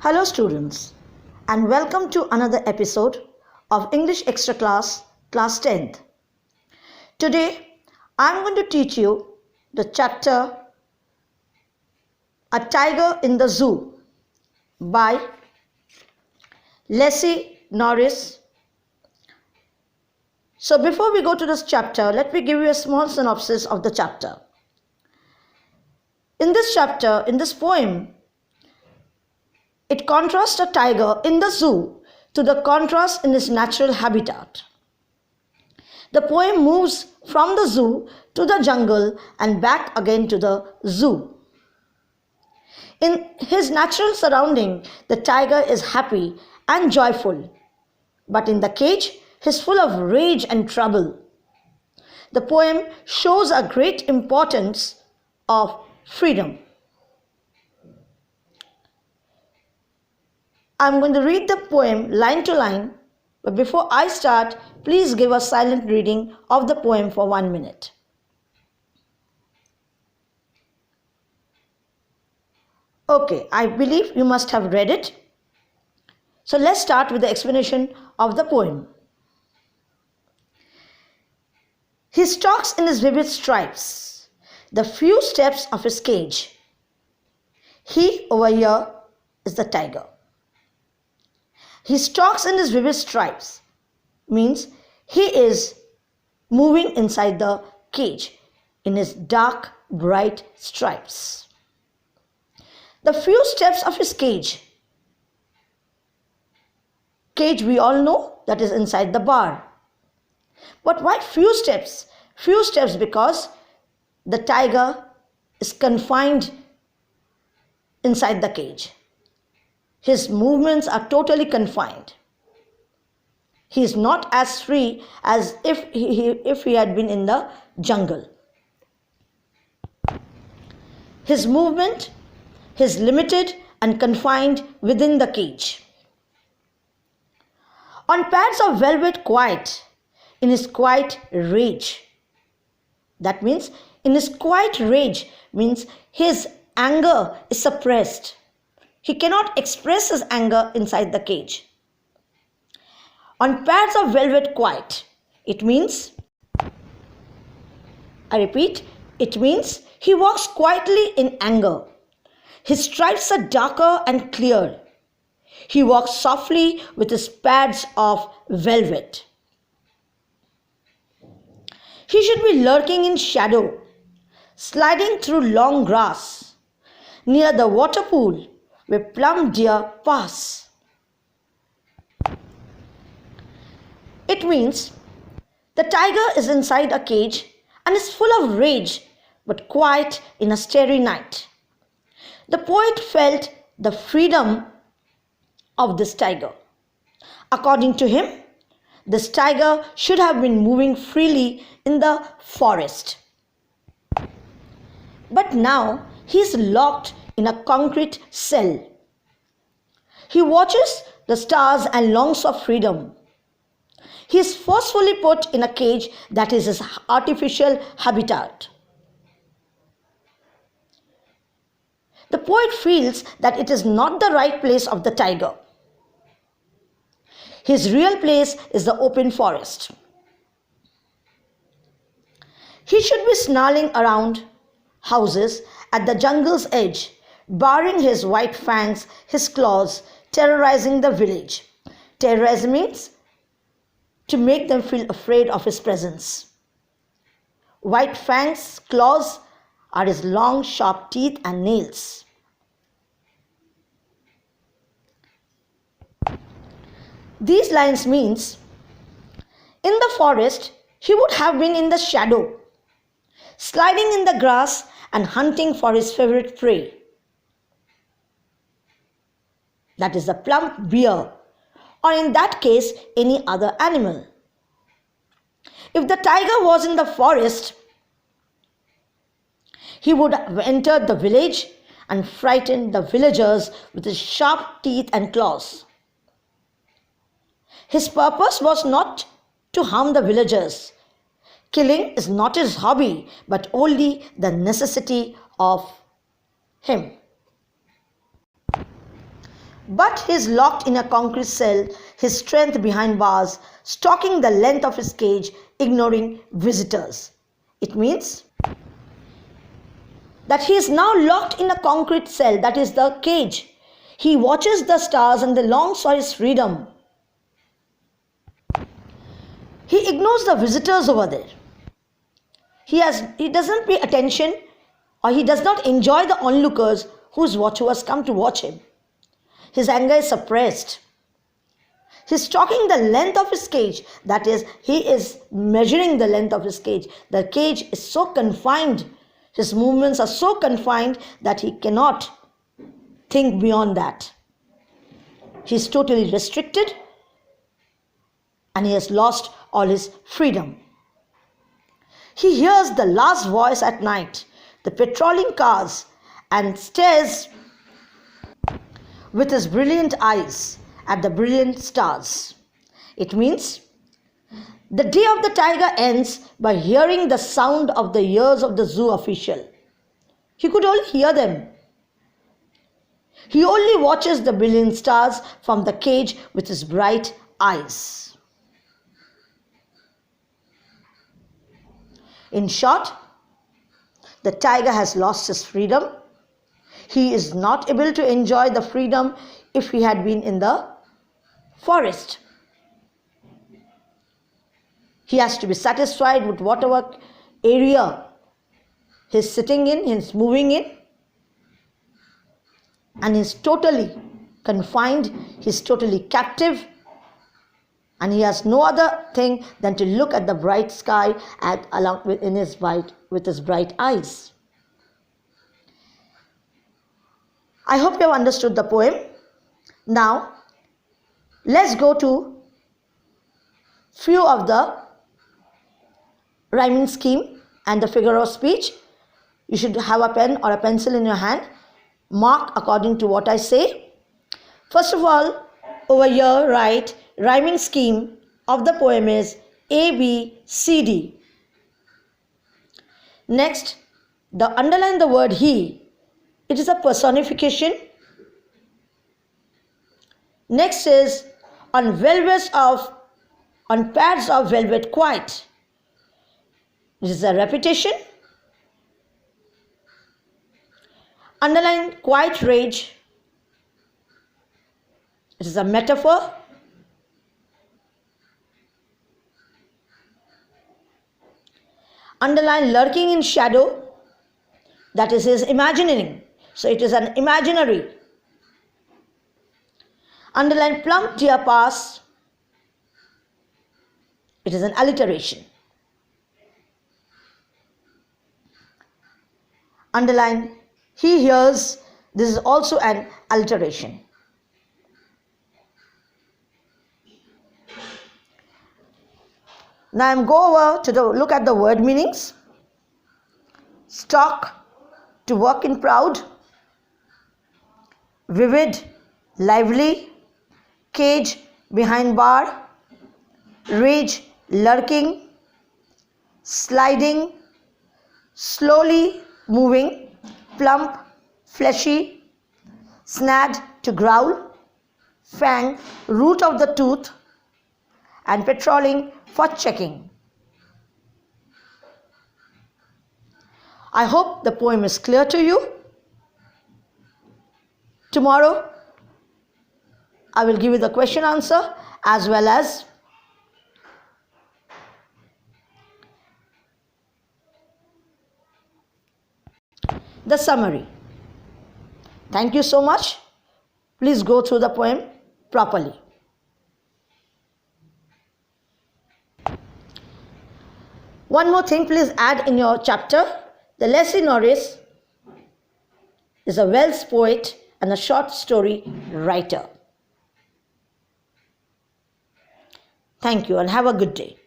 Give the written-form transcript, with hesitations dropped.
Hello students, and welcome to another episode of English Extra Class 10th. Today I am going to teach you the chapter A Tiger in the Zoo by Leslie Norris. So before we go to this chapter, let me give you a small synopsis of the chapter. In this poem, it contrasts a tiger in the zoo to the contrast in its natural habitat. The poem moves from the zoo to the jungle and back again to the zoo. In his natural surrounding, the tiger is happy and joyful, but in the cage, he is full of rage and trouble. The poem shows a great importance of freedom. I'm going to read the poem line to line, but before I start, please give a silent reading of the poem for 1 minute. Okay, I believe you must have read it. So let's start with the explanation of the poem. He stalks in his vivid stripes, the few steps of his cage. He over here is the tiger. He stalks in his vivid stripes, means he is moving inside the cage in his dark, bright stripes. The few steps of his cage we all know that is inside the bar. But why few steps? Few steps because the tiger is confined inside the cage. His movements are totally confined. He is not as free as if he had been in the jungle. His movement is limited and confined within the cage. On pads of velvet quiet, in his quiet rage. That means in his quiet rage means his anger is suppressed. He cannot express his anger inside the cage. On pads of velvet quiet, it means, I repeat, it means he walks quietly in anger. His stripes are darker and clear. He walks softly with his pads of velvet. He should be lurking in shadow, sliding through long grass, near the water pool where plum deer pass. It means the tiger is inside a cage and is full of rage but quiet in a starry night. The poet felt the freedom of this tiger. According to him, this tiger should have been moving freely in the forest. But now he is locked in a concrete cell. He watches the stars and longs for freedom. He is forcefully put in a cage that is his artificial habitat. The poet feels that it is not the right place of the tiger. His real place is the open forest. He should be snarling around houses at the jungle's edge, baring his white fangs, his claws, terrorizing the village. Terrorize means to make them feel afraid of his presence. White fangs, claws are his long, sharp teeth and nails. These lines means, in the forest, he would have been in the shadow, sliding in the grass and hunting for his favorite prey. That is the plump deer, or in that case, any other animal. If the tiger was in the forest, he would have entered the village and frightened the villagers with his sharp teeth and claws. His purpose was not to harm the villagers. Killing is not his hobby, but only the necessity of him. But he is locked in a concrete cell, his strength behind bars, stalking the length of his cage, ignoring visitors. It means that he is now locked in a concrete cell, that is the cage. He watches the stars and longs for his freedom. He ignores the visitors over there. He doesn't pay attention, or he does not enjoy the onlookers who has come to watch him. His anger is suppressed. He is stalking the length of his cage, that is, he is measuring the length of his cage. The cage is so confined, his movements are so confined that he cannot think beyond that. He is totally restricted and he has lost all his freedom. He hears the last voice at night, the patrolling cars, and stares with his brilliant eyes at the brilliant stars. It means the day of the tiger ends by hearing the sound of the ears of the zoo official. He could only hear them. He only watches the brilliant stars from the cage with his bright eyes. In short, the tiger has lost his freedom. He is not able to enjoy the freedom if he had been in the forest. He has to be satisfied with whatever area he's sitting in, he's moving in, and he's totally confined, he's totally captive, and he has no other thing than to look at the bright sky with his bright eyes. I hope you have understood the poem. Now, let's go to few of the rhyming scheme and the figure of speech. You should have a pen or a pencil in your hand. Mark according to what I say. First of all, over here write rhyming scheme of the poem is A, B, C, D. Next, underline the word he. It is a personification. Next is on pads of velvet quiet. This is a repetition. Underline quiet rage. It is a metaphor. Underline lurking in shadow. That is his imagining. So it is an imaginary. Underline plump deer pass. It is an alliteration. Underline he hears. This is also an alliteration. Now I am go over to look at the word meanings. Stock, to work in proud. Vivid, lively. Cage, behind bar. Rage, lurking. Sliding, slowly moving. Plump, fleshy. Snad, to growl. Fang, root of the tooth. And patrolling, for checking. I hope the poem is clear to you. Tomorrow, I will give you the question answer as well as the summary. Thank you so much. Please go through the poem properly. One more thing, please add in your chapter. The Leslie Norris is a Welsh poet and a short story writer. Thank you and have a good day.